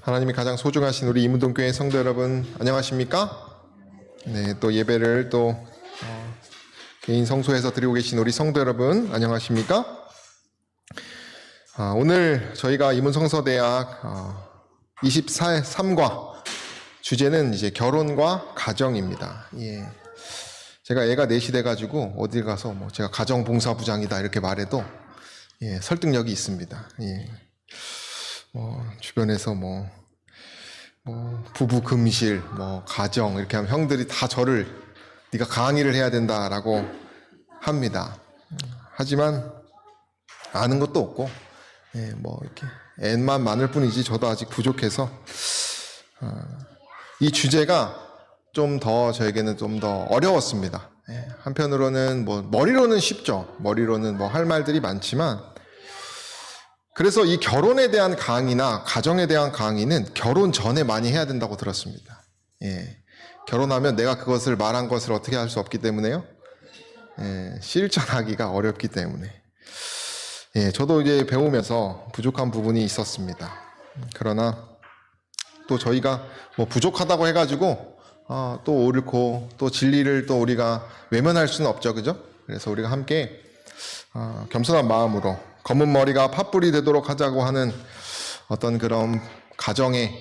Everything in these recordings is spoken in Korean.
하나님이 가장 소중하신 우리 이문동교회 성도 여러분, 안녕하십니까? 네, 또 예배를 또 개인 성소에서 드리고 계신 우리 성도 여러분, 안녕하십니까? 오늘 저희가 이문성서대학 23과 주제는 이제 결혼과 가정입니다. 예. 제가 애가 넷이 돼가지고 어딜 가서 제가 가정봉사부장이다 이렇게 말해도 설득력이 있습니다. 예. 주변에서 부부 금실, 가정 이렇게 하면 형들이 다 저를 네가 강의를 해야 된다라고 합니다. 하지만 아는 것도 없고, 이렇게 애만 많을 뿐이지 저도 아직 부족해서 이 주제가 좀 더 저에게는 좀 더 어려웠습니다. 한편으로는 머리로는 쉽죠. 머리로는 할 말들이 많지만. 그래서 이 결혼에 대한 강의나 가정에 대한 강의는 결혼 전에 많이 해야 된다고 들었습니다. 결혼하면 내가 그것을 말한 것을 어떻게 할 수 없기 때문에요. 실천하기가 어렵기 때문에. 저도 이제 배우면서 부족한 부분이 있었습니다. 그러나 또 저희가 부족하다고 해가지고 또 옳고 또 진리를 또 우리가 외면할 수는 없죠, 그죠? 그래서 우리가 함께 겸손한 마음으로 검은 머리가 팥불이 되도록 하자고 하는 어떤 그런 가정의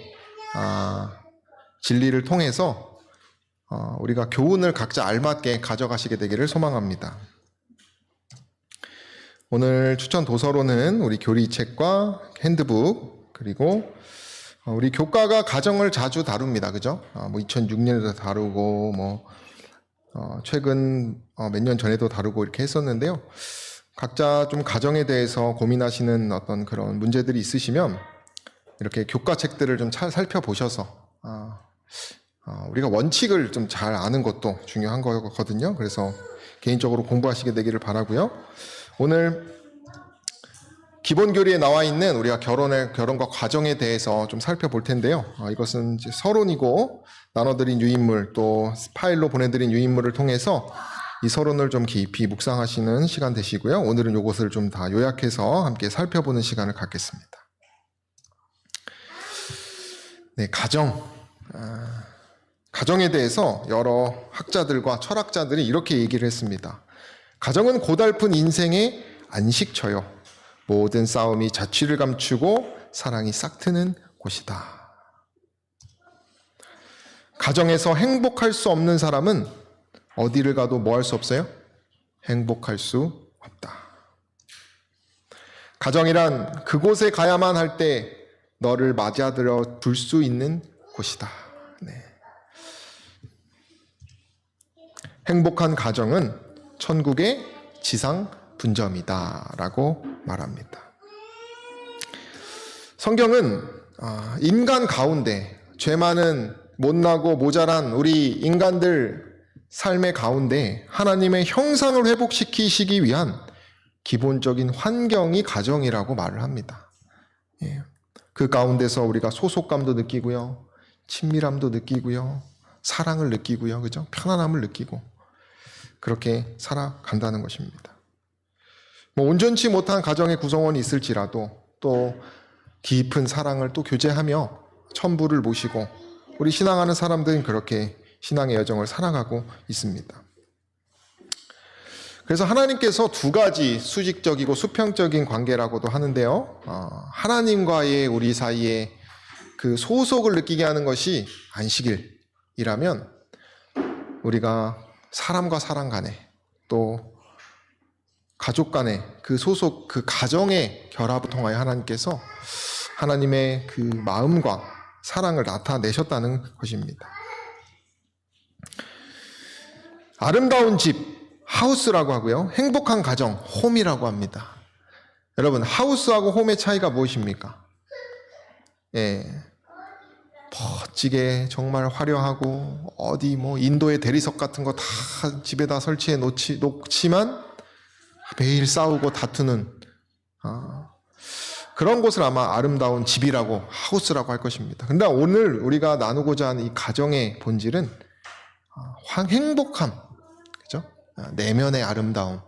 진리를 통해서 우리가 교훈을 각자 알맞게 가져가시게 되기를 소망합니다. 오늘 추천 도서로는 우리 교리책과 핸드북, 그리고 우리 교과가 가정을 자주 다룹니다. 그죠? 2006년에도 다루고 최근 몇 년 전에도 다루고 이렇게 했었는데요. 각자 좀 가정에 대해서 고민하시는 어떤 그런 문제들이 있으시면 이렇게 교과 책들을 좀 살펴보셔서 우리가 원칙을 좀 잘 아는 것도 중요한 거거든요. 그래서 개인적으로 공부하시게 되기를 바라고요. 오늘 기본 교리에 나와 있는 우리가 결혼과 가정에 대해서 좀 살펴볼 텐데요. 이것은 이제 서론이고 나눠드린 유인물 또 파일로 보내드린 유인물을 통해서 이 서론을 좀 깊이 묵상하시는 시간 되시고요. 오늘은 이것을 좀 다 요약해서 함께 살펴보는 시간을 갖겠습니다. 네, 가정에 대해서 여러 학자들과 철학자들이 이렇게 얘기를 했습니다. 가정은 고달픈 인생의 안식처요. 모든 싸움이 자취를 감추고 사랑이 싹트는 곳이다. 가정에서 행복할 수 없는 사람은 어디를 가도 뭐 할 수 없어요? 행복할 수 없다. 가정이란 그곳에 가야만 할 때 너를 맞아들여 줄 수 있는 곳이다. 네. 행복한 가정은 천국의 지상 분점이다라고 말합니다. 성경은 인간 가운데 죄 많은 못나고 모자란 우리 인간들 삶의 가운데 하나님의 형상을 회복시키시기 위한 기본적인 환경이 가정이라고 말을 합니다. 그 가운데서 우리가 소속감도 느끼고요, 친밀함도 느끼고요, 사랑을 느끼고요, 그죠? 편안함을 느끼고 그렇게 살아간다는 것입니다. 온전치 못한 가정의 구성원이 있을지라도 또 깊은 사랑을 또 교제하며 천부를 모시고 우리 신앙하는 사람들은 그렇게 신앙의 여정을 살아가고 있습니다. 그래서 하나님께서 두 가지 수직적이고 수평적인 관계라고도 하는데요. 하나님과의 우리 사이에 그 소속을 느끼게 하는 것이 안식일이라면 우리가 사람과 사람 간에 또 가족 간에 그 소속, 그 가정의 결합을 통하여 하나님께서 하나님의 그 마음과 사랑을 나타내셨다는 것입니다. 아름다운 집, 하우스라고 하고요. 행복한 가정, 홈이라고 합니다. 여러분, 하우스하고 홈의 차이가 무엇입니까? 멋지게 정말 화려하고 어디 인도의 대리석 같은 거 다 집에다 설치해 놓지만 매일 싸우고 다투는 그런 곳을 아마 아름다운 집이라고 하우스라고 할 것입니다. 근데 오늘 우리가 나누고자 하는 이 가정의 본질은 행복함, 그죠? 내면의 아름다움,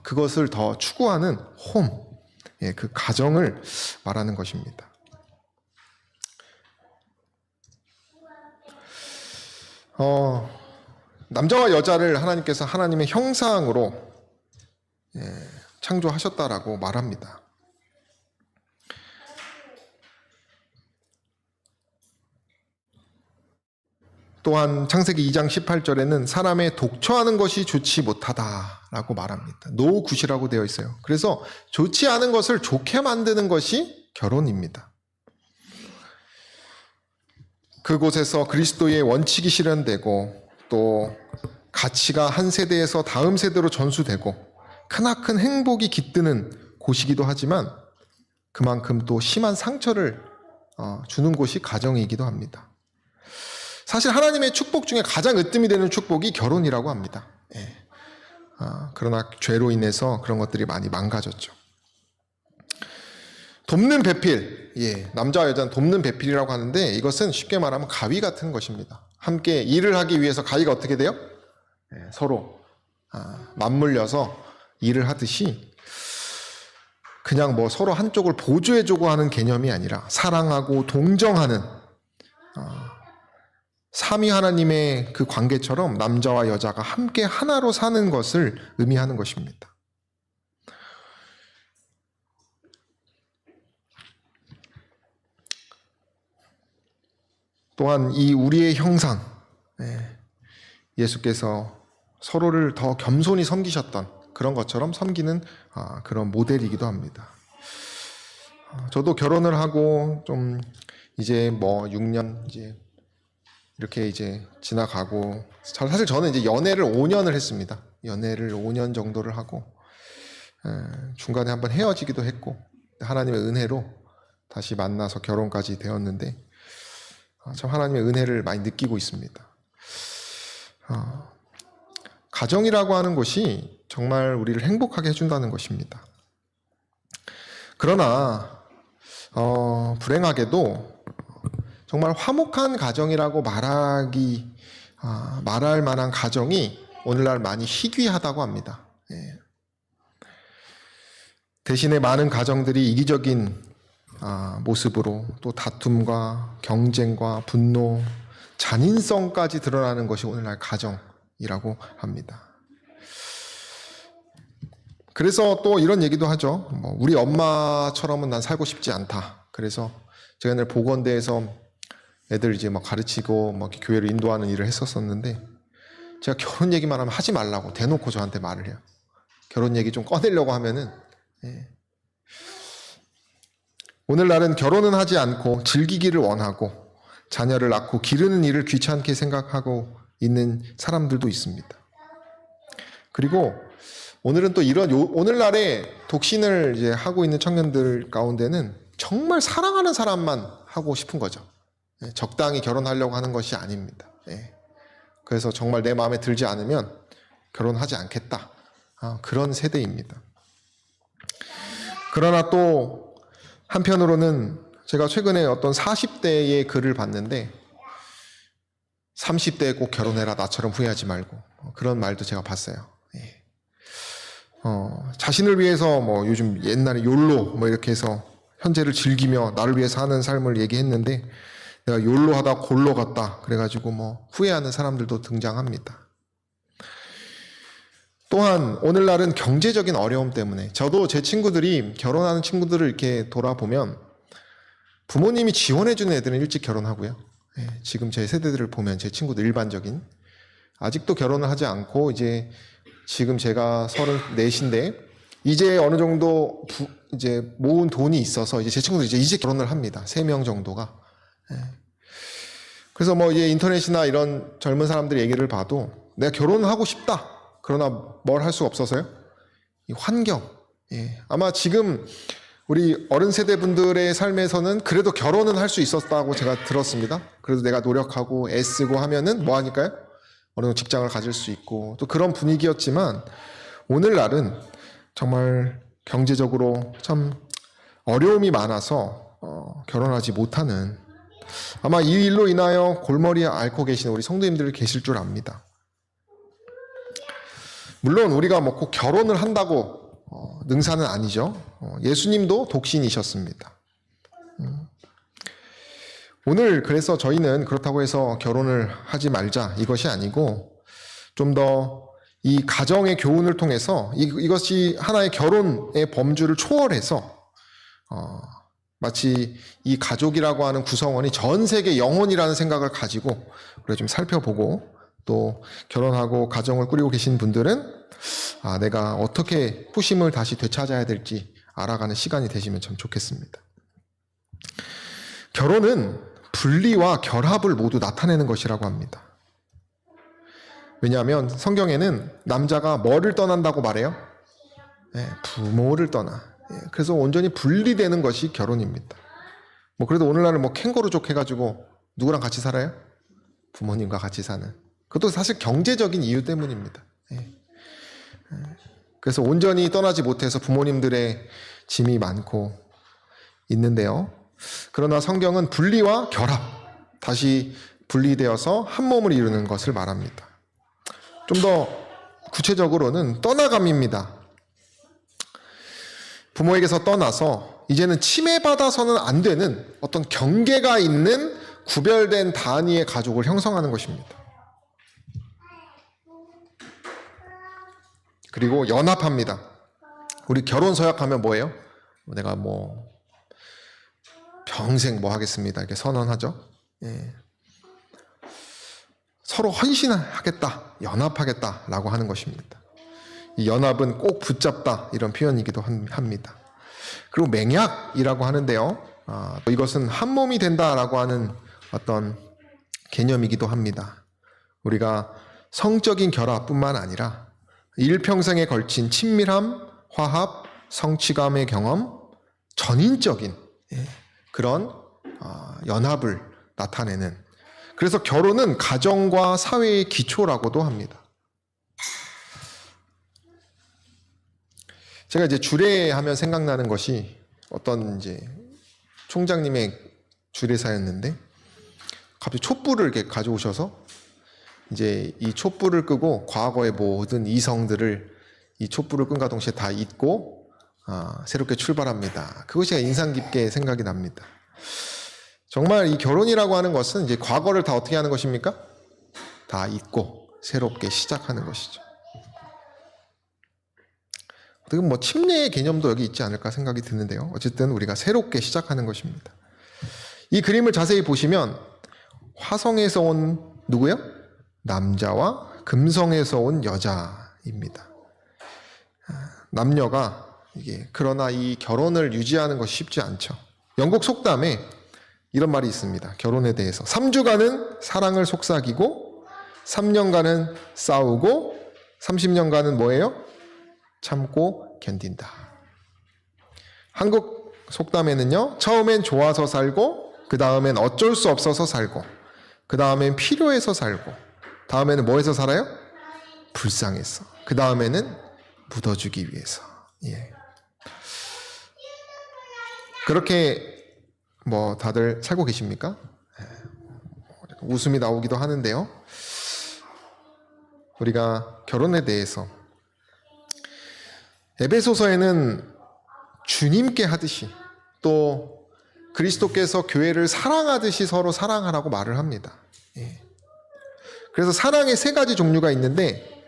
그것을 더 추구하는 홈, 그 가정을 말하는 것입니다. 남자와 여자를 하나님께서 하나님의 형상으로 창조하셨다라고 말합니다. 또한 창세기 2장 18절에는 사람의 독처하는 것이 좋지 못하다라고 말합니다. No good이라고 되어 있어요. 그래서 좋지 않은 것을 좋게 만드는 것이 결혼입니다. 그곳에서 그리스도의 원칙이 실현되고 또 가치가 한 세대에서 다음 세대로 전수되고 크나큰 행복이 깃드는 곳이기도 하지만 그만큼 또 심한 상처를 주는 곳이 가정이기도 합니다. 사실 하나님의 축복 중에 가장 으뜸이 되는 축복이 결혼이라고 합니다. 그러나 죄로 인해서 그런 것들이 많이 망가졌죠. 돕는 배필, 남자와 여자는 돕는 배필이라고 하는데 이것은 쉽게 말하면 가위 같은 것입니다. 함께 일을 하기 위해서 가위가 어떻게 돼요? 서로 맞물려서 일을 하듯이 그냥 뭐 서로 한쪽을 보조해주고 하는 개념이 아니라 사랑하고 동정하는 삼위 하나님의 그 관계처럼 남자와 여자가 함께 하나로 사는 것을 의미하는 것입니다. 또한 이 우리의 형상, 예수께서 서로를 더 겸손히 섬기셨던 그런 것처럼 섬기는 그런 모델이기도 합니다. 저도 결혼을 하고 좀 이제 뭐 6년 이렇게 이제 지나가고, 사실 저는 이제 연애를 5년을 했습니다. 연애를 5년 정도를 하고 중간에 한번 헤어지기도 했고 하나님의 은혜로 다시 만나서 결혼까지 되었는데 참 하나님의 은혜를 많이 느끼고 있습니다. 가정이라고 하는 것이 정말 우리를 행복하게 해준다는 것입니다. 그러나 불행하게도 정말 화목한 가정이라고 말할 만한 가정이 오늘날 많이 희귀하다고 합니다. 대신에 많은 가정들이 이기적인 모습으로 또 다툼과 경쟁과 분노, 잔인성까지 드러나는 것이 오늘날 가정이라고 합니다. 그래서 또 이런 얘기도 하죠. 우리 엄마처럼은 난 살고 싶지 않다. 그래서 제가 옛날 보건대에서 애들 이제 막 가르치고 막 교회를 인도하는 일을 했었었는데 제가 결혼 얘기만 하면 하지 말라고 대놓고 저한테 말을 해요. 결혼 얘기 좀 꺼내려고 하면은 오늘날은 결혼은 하지 않고 즐기기를 원하고 자녀를 낳고 기르는 일을 귀찮게 생각하고 있는 사람들도 있습니다. 그리고 오늘은 또 이런 오늘날에 독신을 이제 하고 있는 청년들 가운데는 정말 사랑하는 사람만 하고 싶은 거죠. 적당히 결혼하려고 하는 것이 아닙니다. 그래서 정말 내 마음에 들지 않으면 결혼하지 않겠다. 그런 세대입니다. 그러나 또 한편으로는 제가 최근에 어떤 40대의 글을 봤는데 30대에 꼭 결혼해라, 나처럼 후회하지 말고, 그런 말도 제가 봤어요. 자신을 위해서 뭐 요즘 옛날에 욜로 뭐 이렇게 해서 현재를 즐기며 나를 위해 사는 삶을 얘기했는데 내가 욜로 하다 골로 갔다 그래가지고 뭐 후회하는 사람들도 등장합니다. 또한 오늘날은 경제적인 어려움 때문에 저도 제 친구들이 결혼하는 친구들을 이렇게 돌아보면 부모님이 지원해주는 애들은 일찍 결혼하고요. 지금 제 세대들을 보면 제 친구들 일반적인 아직도 결혼을 하지 않고 이제 지금 제가 34인데 이제 어느 정도 이제 모은 돈이 있어서 이제 제 친구들이 이제 결혼을 합니다. 3명 정도가. 그래서 뭐 이제 인터넷이나 이런 젊은 사람들 얘기를 봐도 내가 결혼을 하고 싶다. 그러나 뭘 할 수 없어서요. 이 환경. 아마 지금 우리 어른 세대 분들의 삶에서는 그래도 결혼은 할 수 있었다고 제가 들었습니다. 그래도 내가 노력하고 애쓰고 하면은 뭐 하니까요? 어느 정도 직장을 가질 수 있고 또 그런 분위기였지만 오늘날은 정말 경제적으로 참 어려움이 많아서 결혼하지 못하는, 아마 이 일로 인하여 골머리에 앓고 계시는 우리 성도님들 계실 줄 압니다. 물론 우리가 뭐 꼭 결혼을 한다고 능사는 아니죠. 예수님도 독신이셨습니다. 오늘 그래서 저희는 그렇다고 해서 결혼을 하지 말자 이것이 아니고 좀 더 이 가정의 교훈을 통해서 이것이 하나의 결혼의 범주를 초월해서 마치 이 가족이라고 하는 구성원이 전 세계 영혼이라는 생각을 가지고 우리가 좀 살펴보고 또 결혼하고 가정을 꾸리고 계신 분들은 내가 어떻게 후심을 다시 되찾아야 될지 알아가는 시간이 되시면 참 좋겠습니다. 결혼은 분리와 결합을 모두 나타내는 것이라고 합니다. 왜냐하면 성경에는 남자가 뭐를 떠난다고 말해요? 부모를 떠나. 그래서 온전히 분리되는 것이 결혼입니다. 그래도 오늘날은 캥거루족 해가지고 누구랑 같이 살아요? 부모님과 같이 사는. 그것도 사실 경제적인 이유 때문입니다. 그래서 온전히 떠나지 못해서 부모님들의 짐이 많고 있는데요. 그러나 성경은 분리와 결합, 다시 분리되어서 한 몸을 이루는 것을 말합니다. 좀 더 구체적으로는 떠나감입니다. 부모에게서 떠나서 이제는 침해받아서는 안 되는 어떤 경계가 있는 구별된 단위의 가족을 형성하는 것입니다. 그리고 연합합니다. 우리 결혼 서약하면 뭐예요? 내가 평생 하겠습니다. 이렇게 선언하죠. 서로 헌신하겠다, 연합하겠다라고 하는 것입니다. 이 연합은 꼭 붙잡다 이런 표현이기도 합니다. 그리고 맹약이라고 하는데요. 이것은 한 몸이 된다라고 하는 어떤 개념이기도 합니다. 우리가 성적인 결합뿐만 아니라 일평생에 걸친 친밀함, 화합, 성취감의 경험, 전인적인 그런 연합을 나타내는, 그래서 결혼은 가정과 사회의 기초라고도 합니다. 제가 이제 주례하면 생각나는 것이 어떤 총장님의 주례사였는데 갑자기 촛불을 이렇게 가져오셔서 이 촛불을 끄고 과거의 모든 이성들을 이 촛불을 끈과 동시에 다 잊고 새롭게 출발합니다. 그것이 인상 깊게 생각이 납니다. 정말 이 결혼이라고 하는 것은 과거를 다 어떻게 하는 것입니까? 다 잊고 새롭게 시작하는 것이죠. 어떻게 침례의 개념도 여기 있지 않을까 생각이 드는데요. 어쨌든 우리가 새롭게 시작하는 것입니다. 이 그림을 자세히 보시면 화성에서 온 누구요? 남자와 금성에서 온 여자입니다. 남녀가 그러나 이 결혼을 유지하는 것이 쉽지 않죠. 영국 속담에 이런 말이 있습니다. 결혼에 대해서 3주간은 사랑을 속삭이고 3년간은 싸우고 30년간은 뭐예요? 참고 견딘다. 한국 속담에는요, 처음엔 좋아서 살고 그 다음엔 어쩔 수 없어서 살고 그 다음엔 필요해서 살고 다음에는 뭐해서 살아요? 불쌍해서. 그 다음에는 묻어주기 위해서. 그렇게 다들 살고 계십니까? 웃음이 나오기도 하는데요. 우리가 결혼에 대해서 에베소서에는 주님께 하듯이 또 그리스도께서 교회를 사랑하듯이 서로 사랑하라고 말을 합니다. 그래서 사랑의 세 가지 종류가 있는데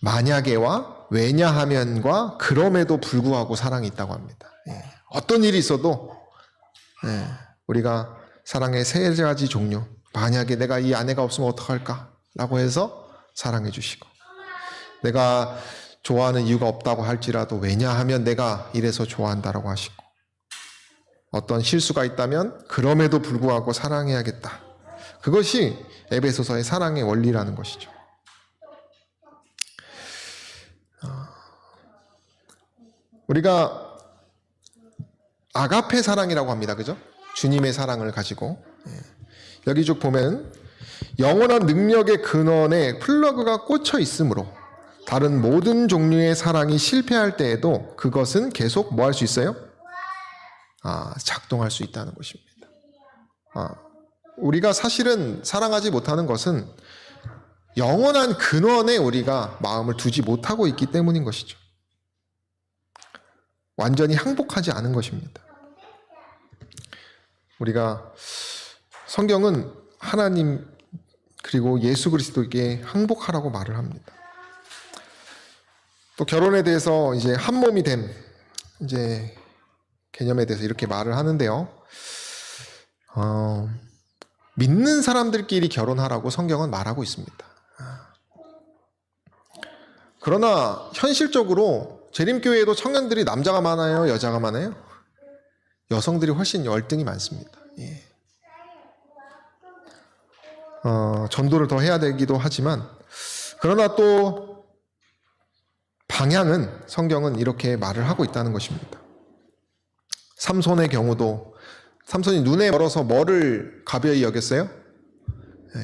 만약에와 왜냐하면과 그럼에도 불구하고 사랑이 있다고 합니다. 어떤 일이 있어도 우리가 사랑의 세 가지 종류, 만약에 내가 이 아내가 없으면 어떡할까? 라고 해서 사랑해 주시고, 내가 좋아하는 이유가 없다고 할지라도 왜냐하면 내가 이래서 좋아한다라고 하시고, 어떤 실수가 있다면 그럼에도 불구하고 사랑해야겠다. 그것이 에베소서의 사랑의 원리라는 것이죠. 우리가 아가페 사랑이라고 합니다. 그죠? 주님의 사랑을 가지고. 여기 쭉 보면 영원한 능력의 근원에 플러그가 꽂혀 있으므로 다른 모든 종류의 사랑이 실패할 때에도 그것은 계속 뭐 할 수 있어요? 작동할 수 있다는 것입니다. 우리가 사실은 사랑하지 못하는 것은 영원한 근원에 우리가 마음을 두지 못하고 있기 때문인 것이죠. 완전히 항복하지 않은 것입니다. 우리가 성경은 하나님 그리고 예수 그리스도에게 항복하라고 말을 합니다. 또 결혼에 대해서 이제 한 몸이 됨 이제 개념에 대해서 이렇게 말을 하는데요. 믿는 사람들끼리 결혼하라고 성경은 말하고 있습니다. 그러나 현실적으로 재림교회에도 청년들이 남자가 많아요? 여자가 많아요? 여성들이 훨씬 열등이 많습니다. 예. 전도를 더 해야 되기도 하지만 그러나 또 방향은 성경은 이렇게 말을 하고 있다는 것입니다. 삼손의 경우도 삼손이 눈에 멀어서 뭐를 가벼이 여겼어요?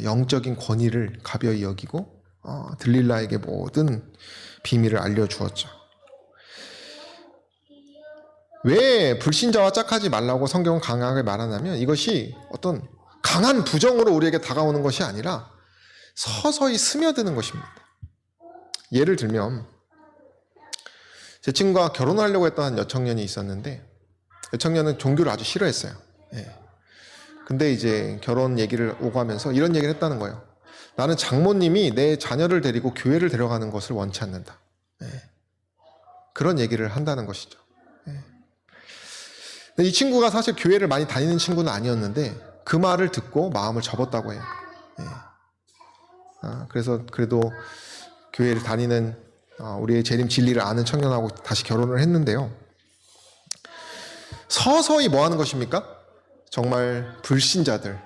영적인 권위를 가벼이 여기고 들릴라에게 모든 비밀을 알려주었죠. 왜 불신자와 짝하지 말라고 성경은 강하게 말하냐면 이것이 어떤 강한 부정으로 우리에게 다가오는 것이 아니라 서서히 스며드는 것입니다. 예를 들면 제 친구가 결혼하려고 했던 한 여청년이 있었는데 여청년은 종교를 아주 싫어했어요. 예. 근데 이제 결혼 얘기를 오가면서 이런 얘기를 했다는 거예요. 나는 장모님이 내 자녀를 데리고 교회를 데려가는 것을 원치 않는다. 예. 그런 얘기를 한다는 것이죠. 예. 근데 이 친구가 사실 교회를 많이 다니는 친구는 아니었는데 그 말을 듣고 마음을 접었다고 해요. 예. 그래서 그래도 교회를 다니는 우리의 재림 진리를 아는 청년하고 다시 결혼을 했는데요. 서서히 뭐 하는 것입니까? 정말 불신자들,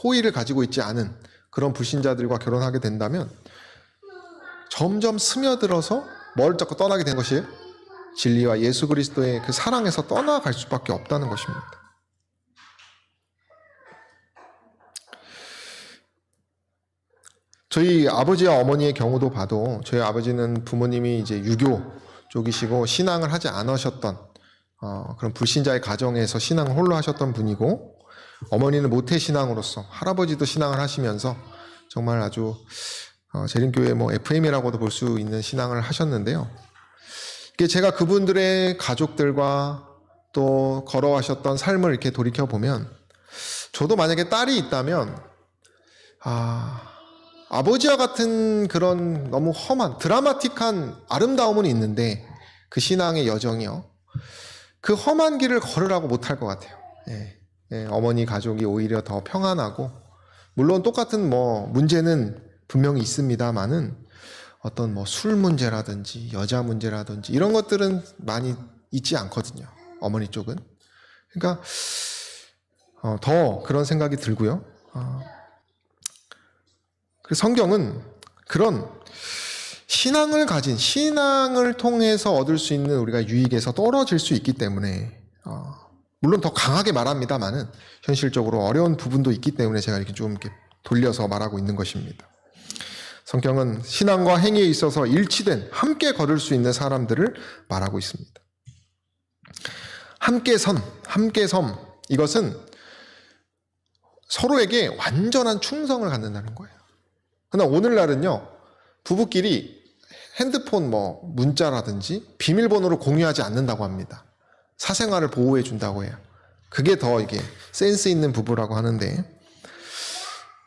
호의를 가지고 있지 않은 그런 불신자들과 결혼하게 된다면 점점 스며들어서 뭘 자꾸 떠나게 된 것이에요? 진리와 예수 그리스도의 그 사랑에서 떠나갈 수밖에 없다는 것입니다. 저희 아버지와 어머니의 경우도 봐도 저희 아버지는 부모님이 이제 유교 쪽이시고 신앙을 하지 않으셨던 그런 불신자의 가정에서 신앙을 홀로 하셨던 분이고 어머니는 모태신앙으로서 할아버지도 신앙을 하시면서 정말 아주 재림교회 뭐 FM이라고도 볼 수 있는 신앙을 하셨는데요. 이게 제가 그분들의 가족들과 또 걸어가셨던 삶을 이렇게 돌이켜보면 저도 만약에 딸이 있다면 아버지와 같은 그런 너무 험한 드라마틱한 아름다움은 있는데 그 신앙의 여정이요. 그 험한 길을 걸으라고 못할 것 같아요. 예. 예, 어머니 가족이 오히려 더 평안하고 물론 똑같은 뭐 문제는 분명히 있습니다만은 어떤 뭐 술 문제라든지 여자 문제라든지 이런 것들은 많이 있지 않거든요. 어머니 쪽은. 그러니까 더 그런 생각이 들고요. 그래서 성경은 그런 신앙을 통해서 얻을 수 있는 우리가 유익에서 떨어질 수 있기 때문에 물론 더 강하게 말합니다만은 현실적으로 어려운 부분도 있기 때문에 제가 이렇게 좀 이렇게 돌려서 말하고 있는 것입니다. 성경은 신앙과 행위에 있어서 일치된 함께 걸을 수 있는 사람들을 말하고 있습니다. 함께 섬 이것은 서로에게 완전한 충성을 갖는다는 거예요. 그러나 오늘날은요 부부끼리 핸드폰 문자라든지 비밀번호를 공유하지 않는다고 합니다. 사생활을 보호해 준다고 해요. 그게 더 이게 센스 있는 부부라고 하는데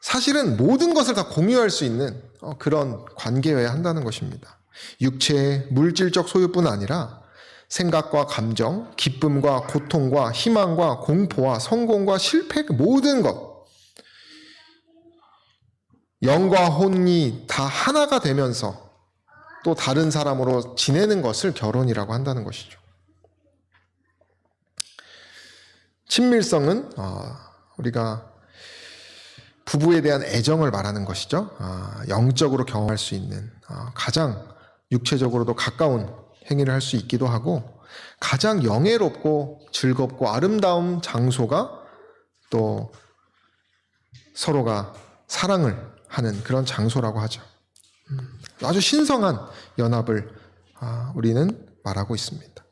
사실은 모든 것을 다 공유할 수 있는 그런 관계여야 한다는 것입니다. 육체의 물질적 소유뿐 아니라 생각과 감정, 기쁨과 고통과 희망과 공포와 성공과 실패 모든 것 영과 혼이 다 하나가 되면서 또 다른 사람으로 지내는 것을 결혼이라고 한다는 것이죠. 친밀성은 우리가 부부에 대한 애정을 말하는 것이죠. 영적으로 경험할 수 있는 가장 육체적으로도 가까운 행위를 할 수 있기도 하고 가장 영예롭고 즐겁고 아름다운 장소가 또 서로가 사랑을 하는 그런 장소라고 하죠. 아주 신성한 연합을 우리는 말하고 있습니다.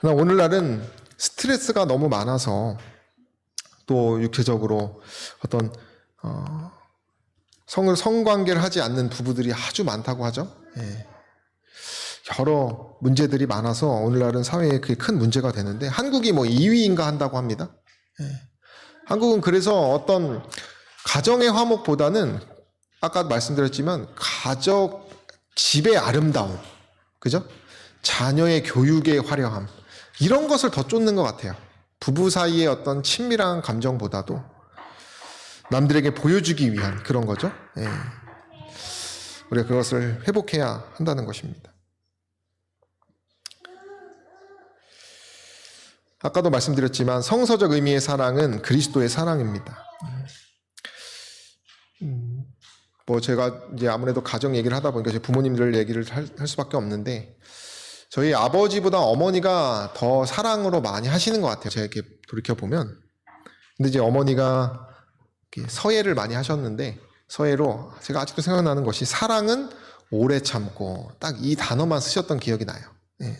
그러나 오늘날은 스트레스가 너무 많아서 또 육체적으로 어떤 성관계를 하지 않는 부부들이 아주 많다고 하죠. 예. 여러 문제들이 많아서 오늘날은 사회에 그게 큰 문제가 되는데 한국이 2위인가 한다고 합니다. 예. 한국은 그래서 어떤 가정의 화목보다는 아까 말씀드렸지만 가족, 집의 아름다움, 그죠? 자녀의 교육의 화려함, 이런 것을 더 쫓는 것 같아요. 부부 사이의 어떤 친밀한 감정보다도 남들에게 보여주기 위한 그런 거죠. 예. 우리가 그것을 회복해야 한다는 것입니다. 아까도 말씀드렸지만 성서적 의미의 사랑은 그리스도의 사랑입니다. 뭐 제가 이제 아무래도 가정 얘기를 하다 보니까 제 부모님들 얘기를 할 수밖에 없는데, 저희 아버지보다 어머니가 더 사랑으로 많이 하시는 것 같아요. 제가 이렇게 돌이켜보면. 근데 이제 어머니가 서예를 많이 하셨는데, 서예로 제가 아직도 생각나는 것이 사랑은 오래 참고, 딱 이 단어만 쓰셨던 기억이 나요. 네.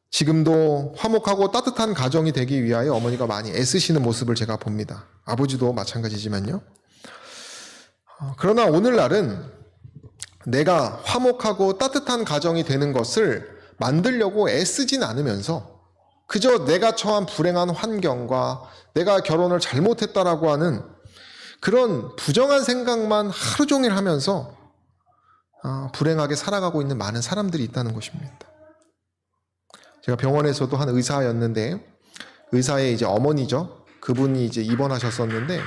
지금도 화목하고 따뜻한 가정이 되기 위하여 어머니가 많이 애쓰시는 모습을 제가 봅니다. 아버지도 마찬가지지만요. 그러나 오늘날은 내가 화목하고 따뜻한 가정이 되는 것을 만들려고 애쓰진 않으면서 그저 내가 처한 불행한 환경과 내가 결혼을 잘못했다라고 하는 그런 부정한 생각만 하루 종일 하면서 불행하게 살아가고 있는 많은 사람들이 있다는 것입니다. 제가 병원에서도 한 의사였는데, 의사의 이제 어머니죠. 그분이 이제 입원하셨었는데,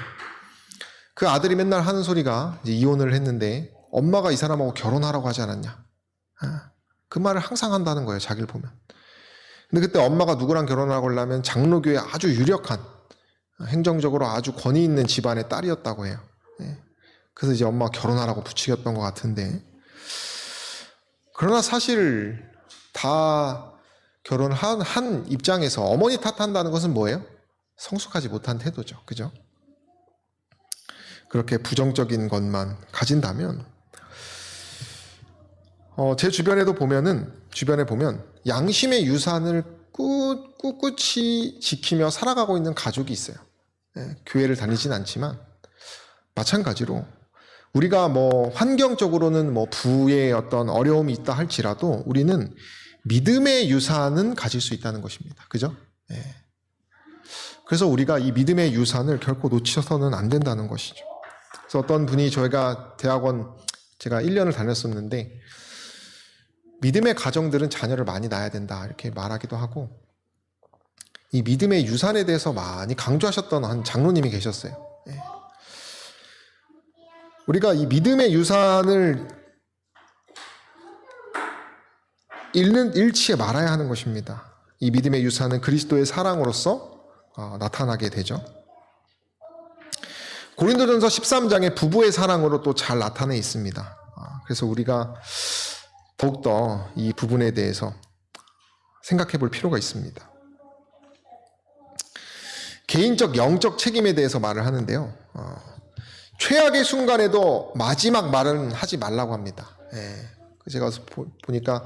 그 아들이 맨날 하는 소리가, 이제 이혼을 했는데 엄마가 이 사람하고 결혼하라고 하지 않았냐. 그 말을 항상 한다는 거예요, 자기를 보면. 근데 그때 엄마가 누구랑 결혼하고 하려면 장로교에 아주 유력한, 행정적으로 아주 권위 있는 집안의 딸이었다고 해요. 그래서 이제 엄마가 결혼하라고 부추겼던 것 같은데, 그러나 사실 다 결혼한 한 입장에서 어머니 탓한다는 것은 뭐예요? 성숙하지 못한 태도죠. 그죠? 그렇게 부정적인 것만 가진다면, 제 주변에 보면 양심의 유산을 꿋꿋이 지키며 살아가고 있는 가족이 있어요. 교회를 다니진 않지만 마찬가지로 우리가 뭐 환경적으로는 뭐 부의 어떤 어려움이 있다 할지라도 우리는 믿음의 유산은 가질 수 있다는 것입니다. 그죠? 그래서 우리가 이 믿음의 유산을 결코 놓쳐서는 안 된다는 것이죠. 그래서 어떤 분이, 저희가 대학원 제가 1년을 다녔었는데, 믿음의 가정들은 자녀를 많이 낳아야 된다 이렇게 말하기도 하고, 이 믿음의 유산에 대해서 많이 강조하셨던 한 장로님이 계셨어요. 우리가 이 믿음의 유산을 잃지 말아야 하는 것입니다. 이 믿음의 유산은 그리스도의 사랑으로서 나타나게 되죠. 고린도전서 13장에 부부의 사랑으로 또 잘 나타내 있습니다. 그래서 우리가 더욱더 이 부분에 대해서 생각해 볼 필요가 있습니다. 개인적 영적 책임에 대해서 말을 하는데요. 최악의 순간에도 마지막 말은 하지 말라고 합니다. 제가 보니까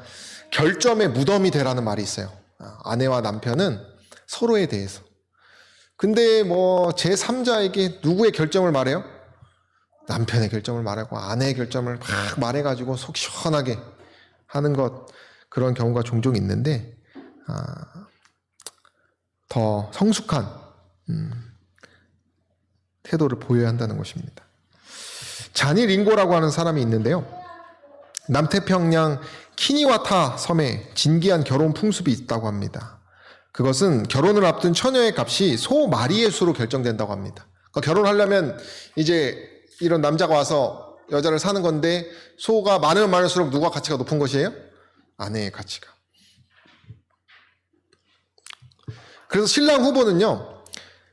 결점의 무덤이 되라는 말이 있어요. 아내와 남편은 서로에 대해서. 근데 뭐 제3자에게 누구의 결점을 말해요? 남편의 결점을 말하고 아내의 결점을 막 말해가지고 속 시원하게 하는 것, 그런 경우가 종종 있는데, 더 성숙한 태도를 보여야 한다는 것입니다. 자니 링고라고 하는 사람이 있는데요. 남태평양 키니와타 섬에 진기한 결혼 풍습이 있다고 합니다. 그것은 결혼을 앞둔 처녀의 값이 소 마리의 수로 결정된다고 합니다. 그러니까 결혼하려면 이제 이런 남자가 와서 여자를 사는 건데, 소가 많으면 많을수록 누가 가치가 높은 것이에요? 아내의 가치가. 그래서 신랑 후보는요,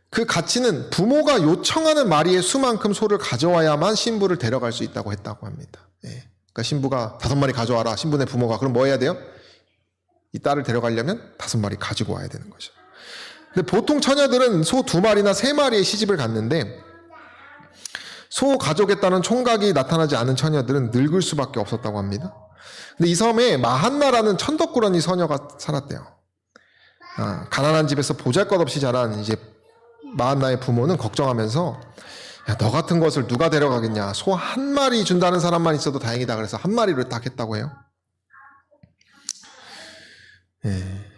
그 가치는 부모가 요청하는 마리의 수만큼 소를 가져와야만 신부를 데려갈 수 있다고 했다고 합니다. 그러니까 신부가 5마리 가져와라. 신부네 부모가. 그럼 뭐 해야 돼요? 이 딸을 데려가려면 5마리 가지고 와야 되는 거죠. 근데 보통 처녀들은 소 2마리나 3마리의 시집을 갔는데, 소 가족에 따른 총각이 나타나지 않은 처녀들은 늙을 수밖에 없었다고 합니다. 근데 이 섬에 마한나라는 천덕꾸러니 소녀가 살았대요. 가난한 집에서 보잘것없이 자란 이제 마한나의 부모는 걱정하면서, 야, 너 같은 것을 누가 데려가겠냐. 소 1마리 준다는 사람만 있어도 다행이다. 그래서 1마리를 딱 했다고 해요.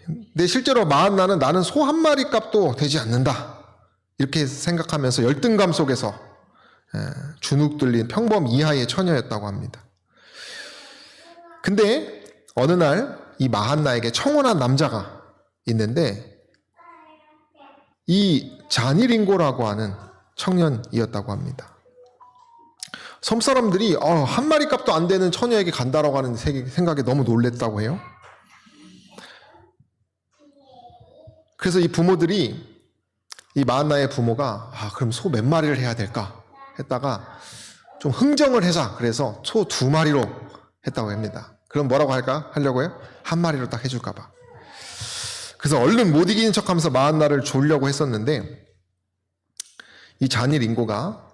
근데 실제로 마한나는 나는 소 한 마리 값도 되지 않는다, 이렇게 생각하면서 열등감 속에서 주눅 들린 평범 이하의 처녀였다고 합니다. 근데 어느 날 이 마한나에게 청혼한 남자가 있는데, 이 자니링고라고 하는 청년이었다고 합니다. 섬 사람들이 한 마리 값도 안 되는 처녀에게 간다라고 하는 생각에 너무 놀랬다고 해요. 그래서 이 부모들이, 이 마한나의 부모가 그럼 소 몇 마리를 해야 될까 했다가 좀 흥정을 해자, 그래서 소 2마리로 했다고 합니다. 그럼 뭐라고 하려고요? 한 마리로 딱 해줄까 봐. 그래서 얼른 못 이기는 척하면서 마한나를 졸려고 했었는데, 이 자니링고가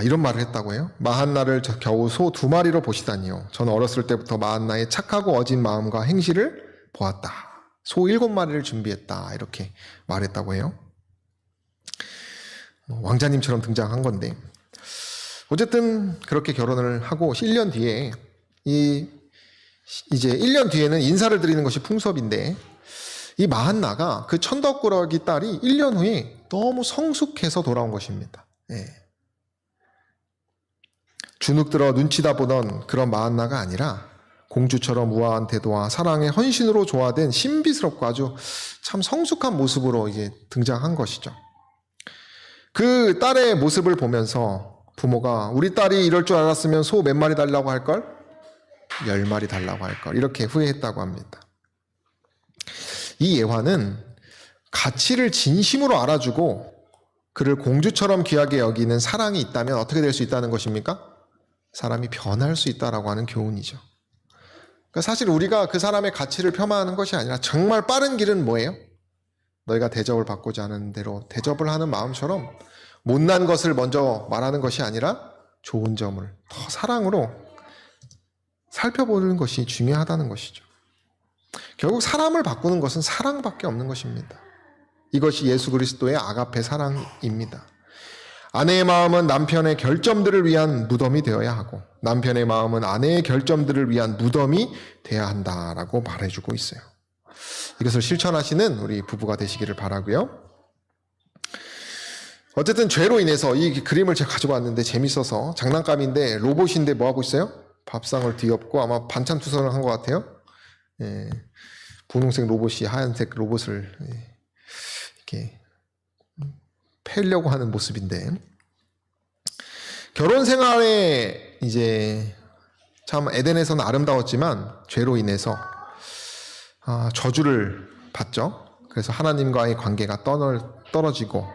이런 말을 했다고 해요. 마한나를 겨우 소 2마리로 보시다니요. 저는 어렸을 때부터 마한나의 착하고 어진 마음과 행실을 보았다. 소 7마리를 준비했다, 이렇게 말했다고 해요. 왕자님처럼 등장한 건데, 어쨌든 그렇게 결혼을 하고 1년 뒤에 이제 1년 뒤에는 인사를 드리는 것이 풍습인데, 이 마한나가 그 천덕꾸러기 딸이 1년 후에 너무 성숙해서 돌아온 것입니다. 주눅들어 눈치다 보던 그런 마한나가 아니라 공주처럼 우아한 태도와 사랑의 헌신으로 조화된 신비스럽고 아주 참 성숙한 모습으로 이제 등장한 것이죠. 그 딸의 모습을 보면서 부모가 우리 딸이 이럴 줄 알았으면 소 몇 마리 달라고 할걸? 10마리 달라고 할걸, 이렇게 후회했다고 합니다. 이 예화는 가치를 진심으로 알아주고 그를 공주처럼 귀하게 여기는 사랑이 있다면 어떻게 될 수 있다는 것입니까? 사람이 변할 수 있다라고 하는 교훈이죠. 그러니까 사실 우리가 그 사람의 가치를 폄하하는 것이 아니라, 정말 빠른 길은 뭐예요? 너희가 대접을 받고자 하는 대로 대접을 하는 마음처럼 못난 것을 먼저 말하는 것이 아니라 좋은 점을 더 사랑으로 살펴보는 것이 중요하다는 것이죠. 결국 사람을 바꾸는 것은 사랑밖에 없는 것입니다. 이것이 예수 그리스도의 아가페 사랑입니다. 아내의 마음은 남편의 결점들을 위한 무덤이 되어야 하고, 남편의 마음은 아내의 결점들을 위한 무덤이 되어야 한다라고 말해주고 있어요. 이것을 실천하시는 우리 부부가 되시기를 바라고요. 어쨌든 죄로 인해서 이 그림을 제가 가지고 왔는데 재밌어서, 장난감인데 로봇인데 뭐 하고 있어요? 밥상을 뒤엎고 아마 반찬 투성을 한 것 같아요. 분홍색 로봇이 하얀색 로봇을 이렇게 패려고 하는 모습인데, 결혼 생활에 이제 참 에덴에서는 아름다웠지만 죄로 인해서 저주를 받죠. 그래서 하나님과의 관계가 떨어지고,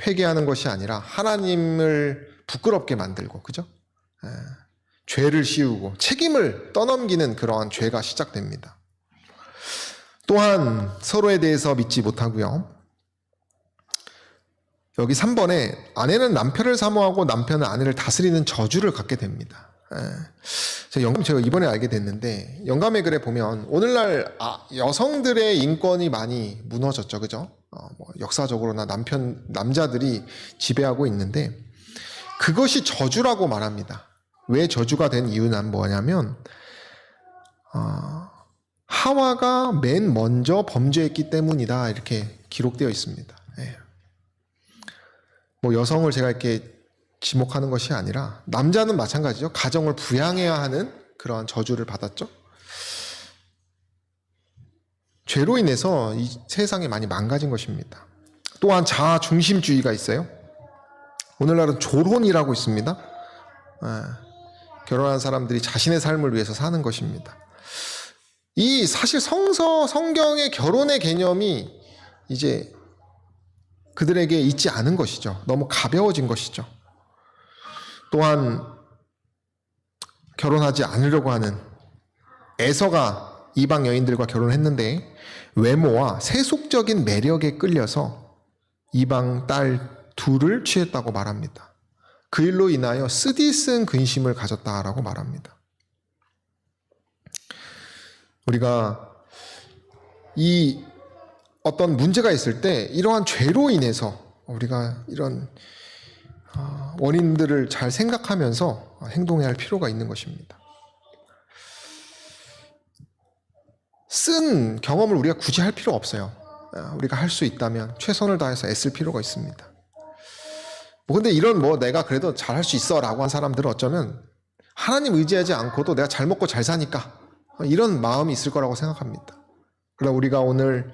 회개하는 것이 아니라 하나님을 부끄럽게 만들고, 그죠? 죄를 씌우고 책임을 떠넘기는 그러한 죄가 시작됩니다. 또한 서로에 대해서 믿지 못하고요. 여기 3번에 아내는 남편을 사모하고 남편은 아내를 다스리는 저주를 갖게 됩니다. 제가 이번에 알게 됐는데, 영감의 글에 보면 오늘날 여성들의 인권이 많이 무너졌죠, 그죠? 역사적으로나 남자들이 지배하고 있는데, 그것이 저주라고 말합니다. 왜 저주가 된 이유는 뭐냐면, 하와가 맨 먼저 범죄했기 때문이다, 이렇게 기록되어 있습니다. 여성을 제가 이렇게 지목하는 것이 아니라 남자는 마찬가지죠. 가정을 부양해야 하는 그러한 저주를 받았죠. 죄로 인해서 이 세상이 많이 망가진 것입니다. 또한 자아 중심주의가 있어요. 오늘날은 조론이라고 있습니다. 결혼한 사람들이 자신의 삶을 위해서 사는 것입니다. 이 사실 성경의 결혼의 개념이 이제 그들에게 있지 않은 것이죠. 너무 가벼워진 것이죠. 또한 결혼하지 않으려고 하는 에서가 이방 여인들과 결혼했는데, 외모와 세속적인 매력에 끌려서 이방 딸 둘을 취했다고 말합니다. 그 일로 인하여 쓰디쓴 근심을 가졌다라고 말합니다. 우리가 이 어떤 문제가 있을 때 이러한 죄로 인해서 우리가 이런 원인들을 잘 생각하면서 행동해야 할 필요가 있는 것입니다. 쓴 경험을 우리가 굳이 할 필요 없어요. 우리가 할 수 있다면 최선을 다해서 애쓸 필요가 있습니다. 근데 이런 내가 그래도 잘할 수 있어 라고 한 사람들은 어쩌면 하나님 의지하지 않고도 내가 잘 먹고 잘 사니까 이런 마음이 있을 거라고 생각합니다. 그러나 우리가 오늘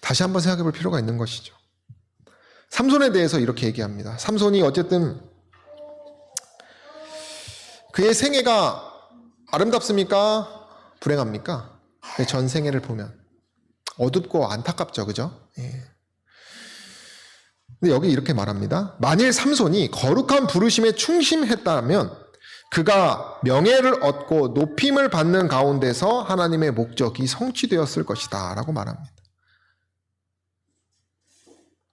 다시 한번 생각해 볼 필요가 있는 것이죠. 삼손에 대해서 이렇게 얘기합니다. 삼손이 어쨌든 그의 생애가 아름답습니까? 불행합니까? 전 생애를 보면 어둡고 안타깝죠. 그죠? 예. 근데 여기 이렇게 말합니다. 만일 삼손이 거룩한 부르심에 충심했다면 그가 명예를 얻고 높임을 받는 가운데서 하나님의 목적이 성취되었을 것이다 라고 말합니다.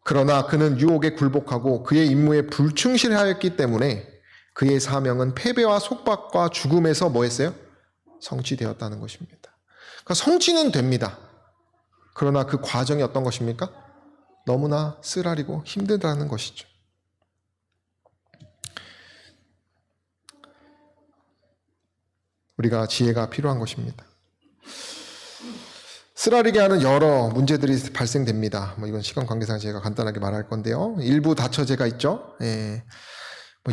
그러나 그는 유혹에 굴복하고 그의 임무에 불충실하였기 때문에 그의 사명은 패배와 속박과 죽음에서 뭐했어요? 성취되었다는 것입니다. 그러니까 성취는 됩니다. 그러나 그 과정이 어떤 것입니까? 너무나 쓰라리고 힘들다는 것이죠. 우리가 지혜가 필요한 것입니다. 쓰라리게 하는 여러 문제들이 발생됩니다. 이건 시간 관계상 제가 간단하게 말할 건데요. 일부 다처제가 있죠. 예.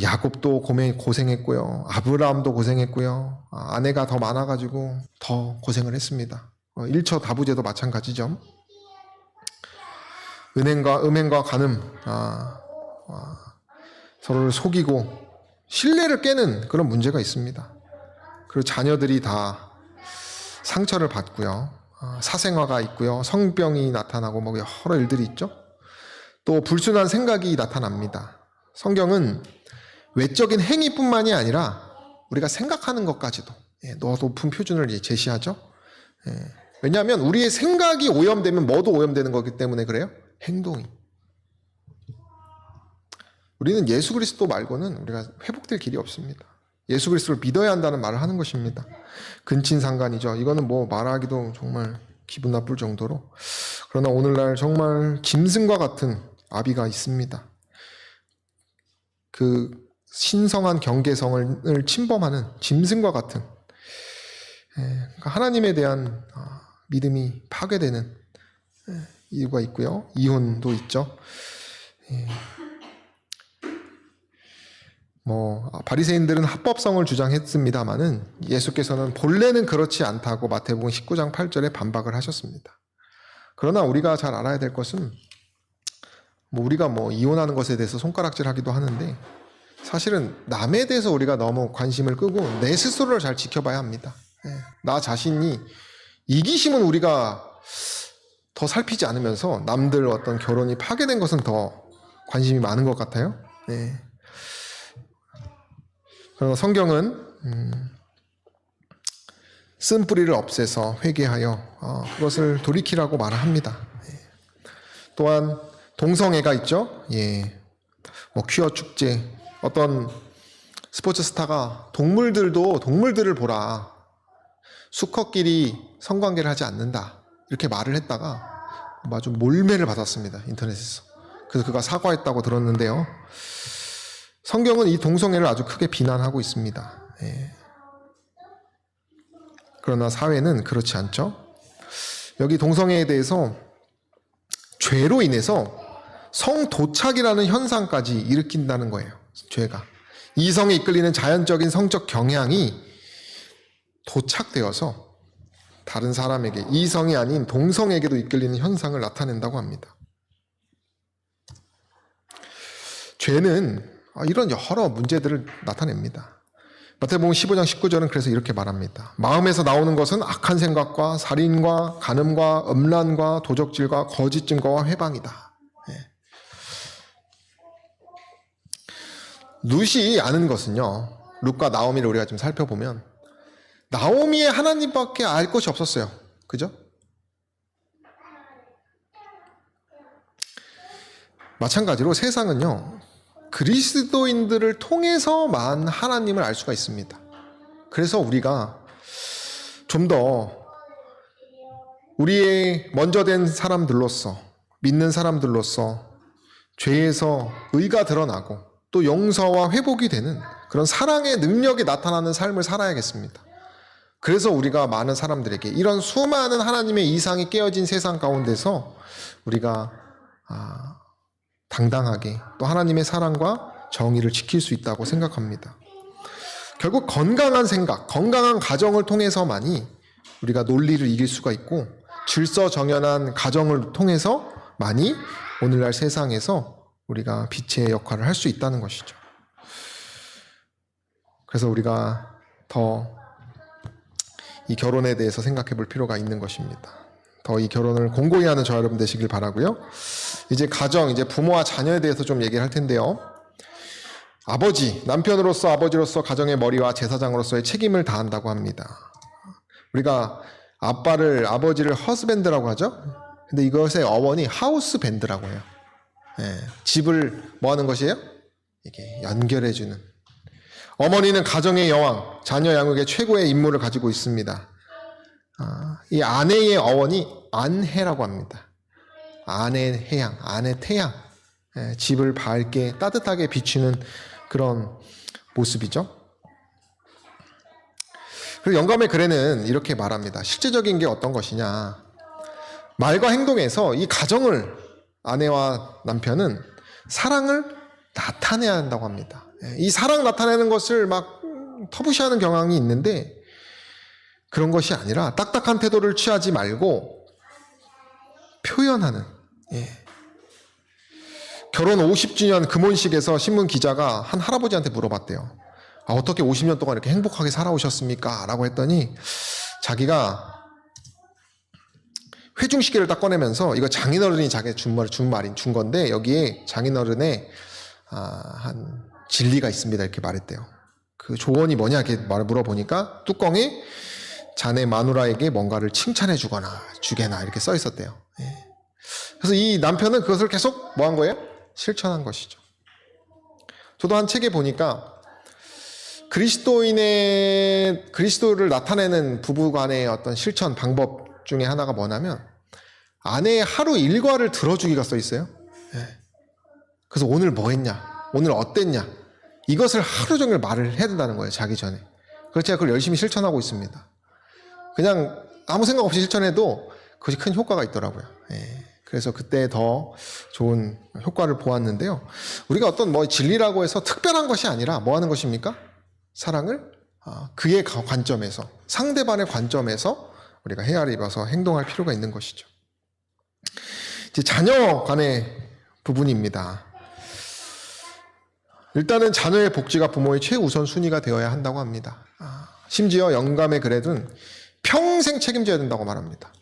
야곱도 고생했고요. 아브라함도 고생했고요. 아내가 더 많아가지고 더 고생을 했습니다. 일처 다부제도 마찬가지죠. 음행과 간음, 서로를 속이고 신뢰를 깨는 그런 문제가 있습니다. 그리고 자녀들이 다 상처를 받고요. 사생화가 있고요. 성병이 나타나고 여러 일들이 있죠. 또 불순한 생각이 나타납니다. 성경은 외적인 행위뿐만이 아니라 우리가 생각하는 것까지도 높은 표준을 제시하죠. 왜냐하면 우리의 생각이 오염되면 뭐도 오염되는 거기 때문에 그래요. 행동이. 우리는 예수 그리스도 말고는 우리가 회복될 길이 없습니다. 예수 그리스도를 믿어야 한다는 말을 하는 것입니다. 근친상간이죠. 이거는 말하기도 정말 기분 나쁠 정도로. 그러나 오늘날 정말 짐승과 같은 아비가 있습니다. 그 신성한 경계성을 침범하는 짐승과 같은 하나님에 대한 믿음이 파괴되는 이유가 있고요. 이혼도 있죠. 바리새인들은 합법성을 주장했습니다마는 예수께서는 본래는 그렇지 않다고 마태복음 19장 8절에 반박을 하셨습니다. 그러나 우리가 잘 알아야 될 것은 우리가 이혼하는 것에 대해서 손가락질하기도 하는데 사실은 남에 대해서 우리가 너무 관심을 끄고 내 스스로를 잘 지켜봐야 합니다. 나 자신이 이기심은 우리가 더 살피지 않으면서 남들 어떤 결혼이 파괴된 것은 더 관심이 많은 것 같아요. 그래서 성경은 쓴뿌리를 없애서 회개하여 그것을 돌이키라고 말을 합니다. 또한 동성애가 있죠. 퀴어 축제, 어떤 스포츠 스타가 동물들을 보라, 수컷끼리 성관계를 하지 않는다 이렇게 말을 했다가 아주 몰매를 받았습니다. 인터넷에서. 그래서 그가 사과했다고 들었는데요. 성경은 이 동성애를 아주 크게 비난하고 있습니다. 그러나 사회는 그렇지 않죠. 여기 동성애에 대해서 죄로 인해서 성도착이라는 현상까지 일으킨다는 거예요. 죄가. 이성에 이끌리는 자연적인 성적 경향이 도착되어서 다른 사람에게, 이성이 아닌 동성에게도 이끌리는 현상을 나타낸다고 합니다. 죄는 이런 여러 문제들을 나타냅니다. 마태복음 15장 19절은 그래서 이렇게 말합니다. 마음에서 나오는 것은 악한 생각과 살인과 간음과 음란과 도적질과 거짓 증거와 회방이다. 룻이 아는 것은요, 룻과 나오미를 우리가 좀 살펴보면 나오미의 하나님밖에 알 것이 없었어요. 그죠? 마찬가지로 세상은요, 그리스도인들을 통해서만 하나님을 알 수가 있습니다. 그래서 우리가 좀 더 우리의 먼저 된 사람들로서, 믿는 사람들로서 죄에서 의가 드러나고 또 용서와 회복이 되는 그런 사랑의 능력이 나타나는 삶을 살아야겠습니다. 그래서 우리가 많은 사람들에게 이런 수많은 하나님의 이상이 깨어진 세상 가운데서 우리가 당당하게 또 하나님의 사랑과 정의를 지킬 수 있다고 생각합니다. 결국 건강한 생각, 건강한 가정을 통해서만이 우리가 논리를 이길 수가 있고 질서정연한 가정을 통해서만이 오늘날 세상에서 우리가 빛의 역할을 할 수 있다는 것이죠. 그래서 우리가 더 이 결혼에 대해서 생각해 볼 필요가 있는 것입니다. 더 이 결혼을 공고히 하는 저 여러분 되시길 바라고요. 이제 가정, 이제 부모와 자녀에 대해서 좀 얘기를 할 텐데요. 남편으로서 아버지로서 가정의 머리와 제사장으로서의 책임을 다한다고 합니다. 우리가 아버지를 허스밴드라고 하죠. 근데 이것의 어원이 하우스밴드라고 해요. 집을 뭐 하는 것이에요? 이게 연결해주는. 어머니는 가정의 여왕, 자녀 양육의 최고의 임무를 가지고 있습니다. 이 아내의 어원이 안해라고 합니다. 아내 해양, 아내 태양. 집을 밝게 따뜻하게 비추는 그런 모습이죠. 그리고 영감의 글에는 이렇게 말합니다. 실제적인 게 어떤 것이냐. 말과 행동에서 이 가정을, 아내와 남편은 사랑을 나타내야 한다고 합니다. 이 사랑 나타내는 것을 막 터부시하는 경향이 있는데 그런 것이 아니라 딱딱한 태도를 취하지 말고 표현하는. 결혼 50주년 금혼식에서 신문 기자가 한 할아버지한테 물어봤대요. 어떻게 50년 동안 이렇게 행복하게 살아오셨습니까? 라고 했더니 자기가 회중시계를 딱 꺼내면서 이거 장인어른이 자기 준 건데 여기에 장인어른의 한 진리가 있습니다. 이렇게 말했대요. 그 조언이 뭐냐 이렇게 물어보니까 뚜껑에 자네 마누라에게 뭔가를 칭찬해 주게나 이렇게 써 있었대요. 그래서 이 남편은 그것을 계속 뭐 한 거예요? 실천한 것이죠. 저도 한 책에 보니까 그리스도를 나타내는 부부간의 어떤 실천 방법 중에 하나가 뭐냐면 아내의 하루 일과를 들어주기가 써 있어요. 그래서 오늘 뭐 했냐? 오늘 어땠냐? 이것을 하루 종일 말을 해야 된다는 거예요. 자기 전에. 그래서 제가 그걸 열심히 실천하고 있습니다. 그냥 아무 생각 없이 실천해도 그것이 큰 효과가 있더라고요. 그래서 그때 더 좋은 효과를 보았는데요. 우리가 어떤 뭐 진리라고 해서 특별한 것이 아니라 뭐 하는 것입니까? 사랑을 그의 관점에서, 상대방의 관점에서 우리가 헤아려 입어서 행동할 필요가 있는 것이죠. 이제 자녀 간의 부분입니다. 일단은 자녀의 복지가 부모의 최우선 순위가 되어야 한다고 합니다. 심지어 영감의 글에는 평생 책임져야 된다고 말합니다.